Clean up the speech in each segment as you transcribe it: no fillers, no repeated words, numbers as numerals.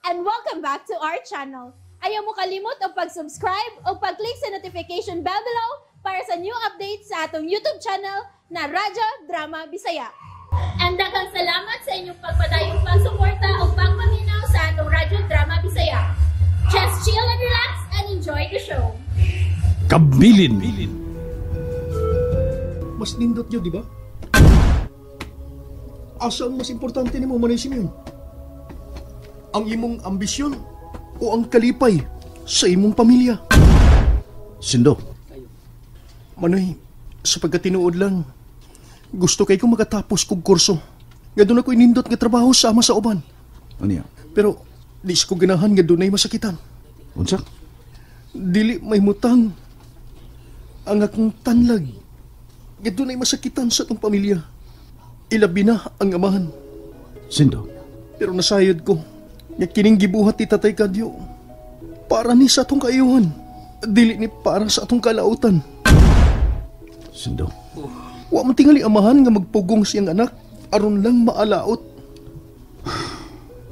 and welcome back to our channel. Ayaw mo kalimot o pag-subscribe o pag-click sa notification bell below para sa new updates sa atong YouTube channel na Radyo Drama Bisaya. And daghang salamat sa inyong pagpadayong pagsuporta o pagpaminaw sa atong Radyo Drama Bisaya. Just chill and relax and enjoy the show. Kabilin. Mas nindot yun, di ba? Asa ang mas importante ni mo, Manay Simeon? Ang imong ambisyon o ang kalipay sa imong pamilya? Sindo. Manoy, sa pagkatinuod lang, gusto kay ko makatapos kong kurso. Nga doon ako inindot nga trabaho sama sa uban. Ano yan? Pero di ko ganahan nga doon ay masakitan. Unsa? Dili may mutang ang akong tanlag. Nga doon ay masakitan sa atong pamilya. Ilabi na ang amahan. Sindo. Pero nasayod ko nga kining gibuhat ti Tatay Kadyo para ni sa atong kaayuhan. Dili ni para sa atong kalautan. Sindo. Wa man tingali amahan nga magpugong siyang anak aron lang maalaot.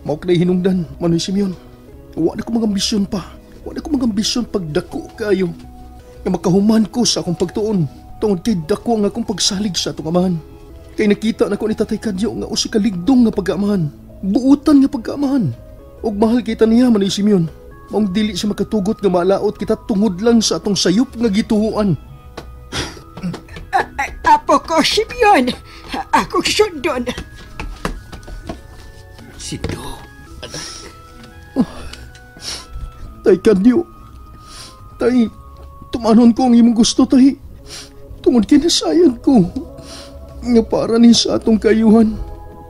Mao kay hinungdan, Manoy Simeon. Wa na ko magambisyon pa. Wa na ko magambisyon pagdako kayo. Nga makahuman ko sa akong pagtuon tungod kay dako nga akong pagsalig sa atong amahan. Kay nakita na ko ni Tatay Kadyo nga usi ka ligdong nga pag-amahan. Buutan nga pag-amahan. Og mahal kita niya, Manoy Simeon. Maong dili siya makatugot nga maalaot kita tungod lang sa atong sayop nga gituhuan. Apo ko, Simeon. Ako sundon. Sindo. Tay Kadyo. Tay, tumanon ko ang imong gusto, tay. Tungod kinasayang ko. Nga para ni sa atong kayuhan.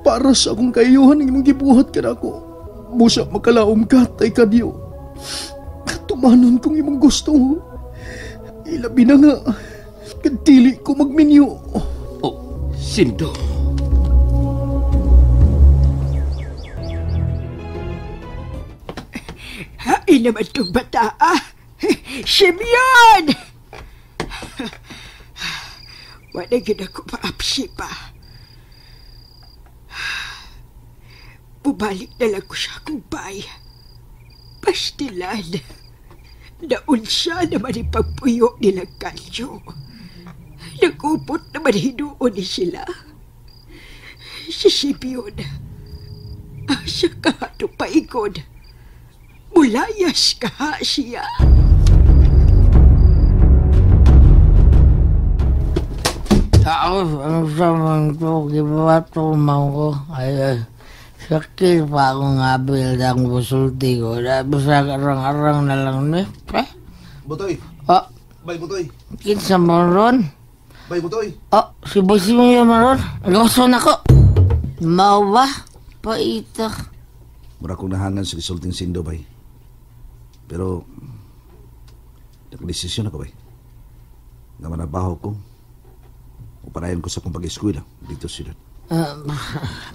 Para sa akong kayuhan ang imong gibuhat ka na ako. Busa makalaom ka, Tay Kadyo. Tumanon kong imong gusto. Ilabi na nga. Kadili ko magminyo. Oh, Sindo. Hain naman itong bata, ah. Simeon! Wala yun ako maapsi pa. Bumalik na lang ko siya kung bay. Pastilan. Naunsa naman ipagpuyo nilang kalyo. Nagupot naman hinuon ni sila. Si Simeon, asa ka ito paikod. Mulayas ka siya. Ano sa mga ito, gibato mo ko. Ay, sakit pa akong abil ng busulti ko. Basta arang-arang na lang ni. Butoy. Oh, Bay, Butoy. kinsa mo ron? Bay, Butoy. Oh, si Bossy mo yung maron. Loson ako. Mau ba? Paita. Mura kong nahangan sa resulting Sindo, bay. Pero, nakadesisyon ako, bay. Nga manabaho ko. Upanayan ko sa kong pag-eskwela dito sila.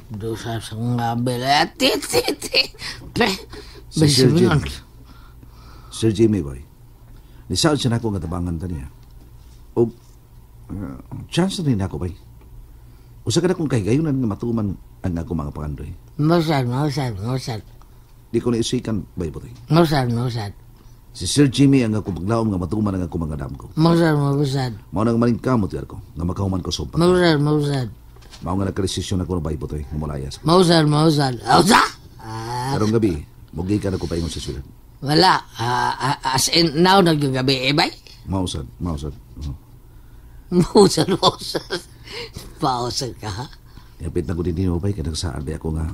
Dosa sa mga abil. Titi. Si Sir Jimmy. Sir Jimmy, bay. Nisaod siya na ako nga tabangan ta niya. O, chance na rin ako, bay. Usa ka na kong kahigayunan nga matuman ang ako mga pangandoy. Mausad. Di ko naisikan, bay, Butoy. Mausad. Si Sir Jimmy ang ako paglaom nga matuman ang ako mga dam ko. Mausad. Mao nang maling kamot yar ko, nga makahuman ko sa umpat. Mausad. Mao nga nagkadesisyon ako ng bay, Butoy, nga mulayas. Mausad. Ausa? Karong gabi, mugi ka na ko paingon sa sulat. Wala. As in, now nagagabi, bay? Mausad. Mausad. Pausad ka, ha? Yapit na ko din mo, bay, kaya nagsaan bay ako nga.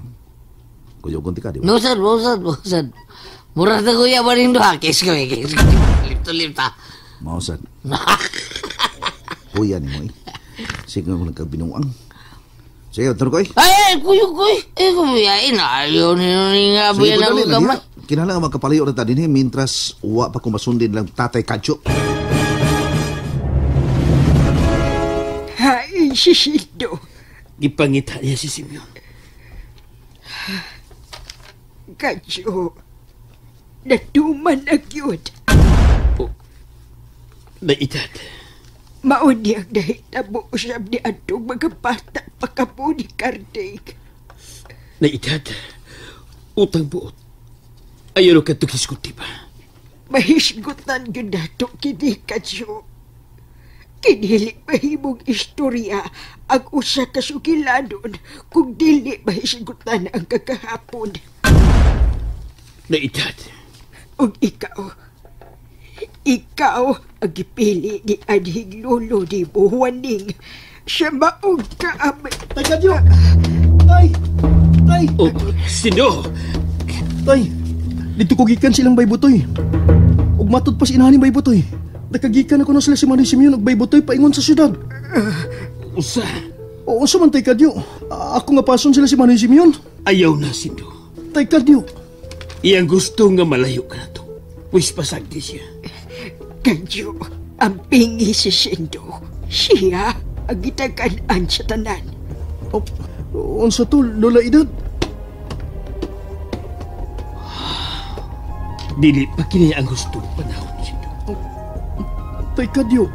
Kuyo-kunti ka, di ba? Mausad. Murad na kuya ba rin doha? Kiss ko. Lip ha. Mausad. Kuya ni mo, eh. Sige nga ko nagkabinuang. Sige, taro ko, eh. Ay, kuy. Kumayain. Ayaw nga ba yan ako kamay? Kinala nga magkapalayo na ta din, eh, mintras uwa pa kumasundin lang Tatay Kadyo. Hain si Sindo. Gipangita niya si Simeon. Kadyo. Natuman na yun. Oh, naitad. Mauni ang nahitabo siyam ni atong mga bata pagkapo ni Kardig. Naitad. Utang buot. Ayaw ka tukis ko, tiba. Mahisgutan yun nato kini kadyo. Kinili mahimong istorya ang usa ka sugilanon kung dili mahisgutan ang kakahapon. Na edad. Ug ikaw ang gipili ni anhing lolo ni Buwaning. Siya maong kaamay. Tay kadyo! Tay! Tay! Oh, sino? Tay! Dito ko gikan silang baybutoy. Ug matod pa si inahaning baybutoy. Nakagikan ako na sila si Manny Simeon ug baybutoy paingon sa syudad. Usa. Oo, sa man tay kadyo. Ako nga pason sila si Manny Simeon. Ayaw na, Sindo. Tay kadyo. Iyang gusto nga malayo ka na to. Pwes pasagdi siya. Kadyo, ang pingi si Sindo. Siya ang gitagaan sa tanan. Unsa to, Lola Edad? Dili pa kini ang gusto ng panahon, Sindo. Tay kadyo.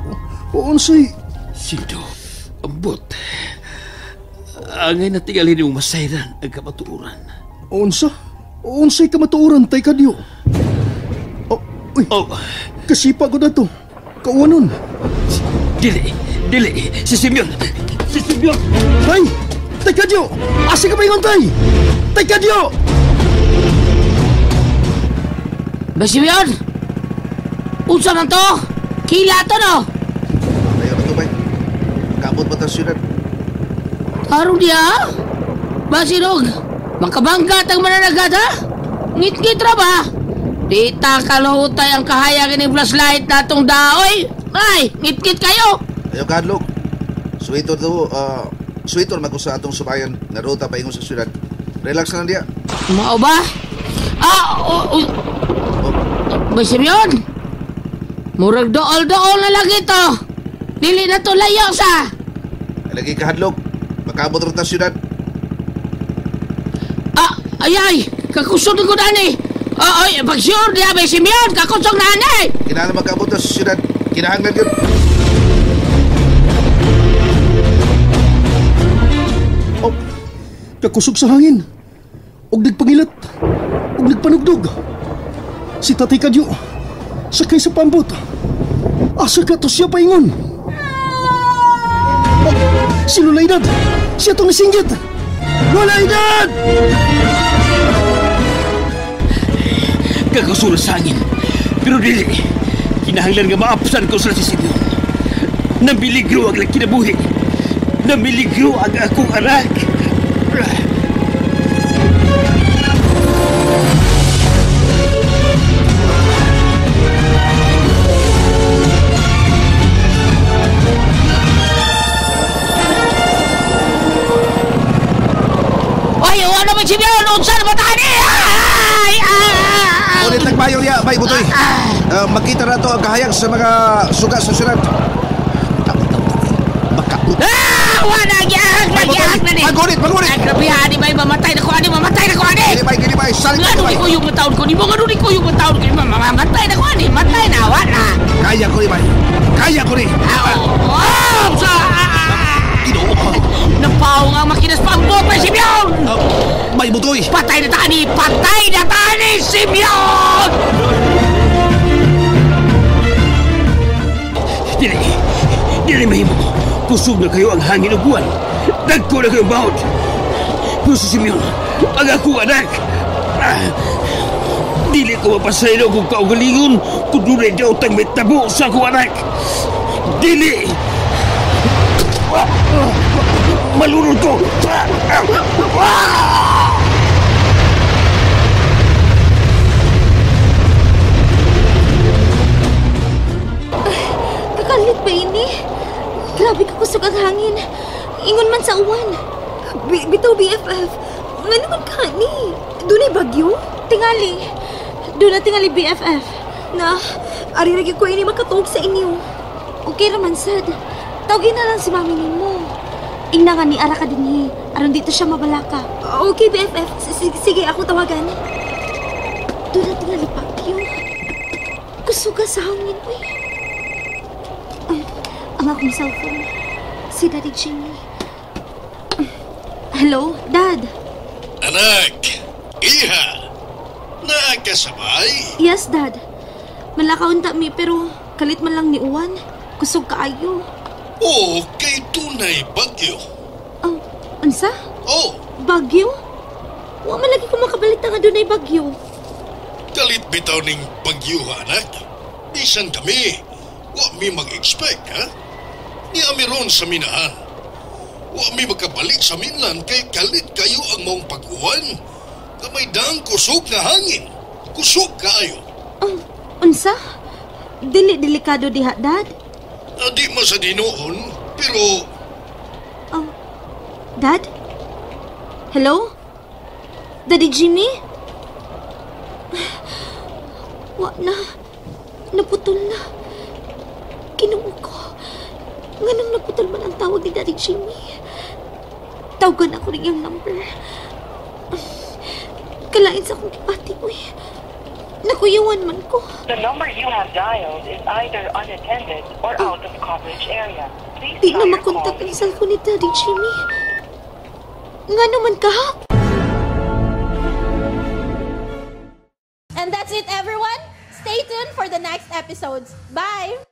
Unsay... Sindo, ambot. Angay na tingalin yung masayran ang kamatuuran. Unsa? Unsay kamatuoran, tay kadyo? Uy, kasipa ko na to. Kauwanon. Dili, si Simeon. Si Simeon. Tay! Tay kadyo! Asa ka ba ingon, tay? Tay kadyo! Ba, Simeon? Unsa man to? Kila to, no? Ayaw na to, bay. Kabot ba ta syudad? Tarong diya? Ba, Sinog? Makabanggat ang mananagat, ha? Ngit-ngit ra ba? Di ta kalahutay ang kahayag ni flashlight na itong daoy. Ay, ngit-ngit kayo. Ayaw kadlok. Suitor mag sa atong subayan nga ruta paingon sa syudad. Relax lang diya. Mao ba? Ba, Simeon? Murag dool-dool na lagi to. Dili na to layo sa. Lagi kahadlok. Makabot rin ta syudad. Ay, kakusog ko na ni. Ay, pag-sure diya, ba, Simeon? Kakusog na ni. Kinahanglan makabot ta sa syudad. Kinahanglan yun. Kakusog sa hangin. Og nagpangilat. Og nagpanugdog. Si Tatay Kadyo. Sakay sa pambot. Asa ka to siya paingon. Si Lola Edad. Siya itong nasinggit. Lola Edad! Kakasulong sa hangin. Pero dili. Kinahanglan nga maapsan ko sa si Simeon. Namiligro ang kinabuhi. Namiligro ang akong anak. Ano ba, Simeon? Unsa na ba tayo? Ulit nagbayo niya, bay butoy. Makita na to ang kahayag sa mga suga sa syudad. Wala gyud! Nagyak na ni! Magunit! Grabe, ani bay, mamatay na ko, ani! Dili bay, salit Nga ko bay. ko yung taon ko, ni mo nga ko yung taon ko, mamatay na ko, ani! Matay na, wala! Kaya ko ni bay. Kaya ko ni. Ginoo ko. Napaw nga makinas pambot pa, Simeon! Bay butoy. Patay na tani, Simeon! Dili mahimo. Kusog na kayo ang hangin o buwan. Dagko na kayong bahod. Pero si Simeon, ang akong anak. Dili ko mapasaylo kung kaugalingon kung dunay daw tang may tabo sa akong anak. Dili! Malunod ko! Kakalit ba ini? Grabe ka kusog ang hangin. Ingon man sa uwan. Bitaw BFF. Nga naman ka ni. Doon ay bagyo? Tingali. Doon na tingali BFF. Na, ari lagi ko ini makatuog sa inyo. Okay raman sad. Tawagin na lang si mami mo. Ingna nga ni ara ka din aron dito siya mabalaka. Okay BFF. Sige, ako tawagan. Doon na tingali bagyo. Kusog ka sa hangin, uy. Ang akong cellphone. Si Daddy Jimmy. Hello, Dad? Anak! Iha! Nakasabay? Yes, Dad. Malakaw ta mi pero kalit man lang ni Uwan. Kusog kaayo. Oo, kay tunay bagyo. Oh, unsa? Oo, Bagyo? Wa man lagi ko makabalita nga dunay bagyo. kalit bitaw ning bagyo, anak. Bisan kami. Wa mi mag-expect, ha? Ni amiron sa minahan. Wa mi makabalik sa minlan kay kalit kayo ang mong pag-uwan. Kamay dang kusog nga hangin. Kusog kaayo. Unsa? Dili delikado diha, Dad? Di man sa dinoon, pero Oh, Dad? Hello? Daddy Jimmy? Wa na. Naputol na. Kinuha ko. Nganong naputol man ang tawag ni Daddy Jimmy. Tawagan ako rin yung number. Kalain sa akong kipati ko eh. Nakuyuan man ko. The number you have dialed is either unattended or out of coverage area. Please Di try na your makontak call. ang cellphone ni Daddy Jimmy. Nga naman ka? And that's it, everyone. Stay tuned for the next episodes. Bye!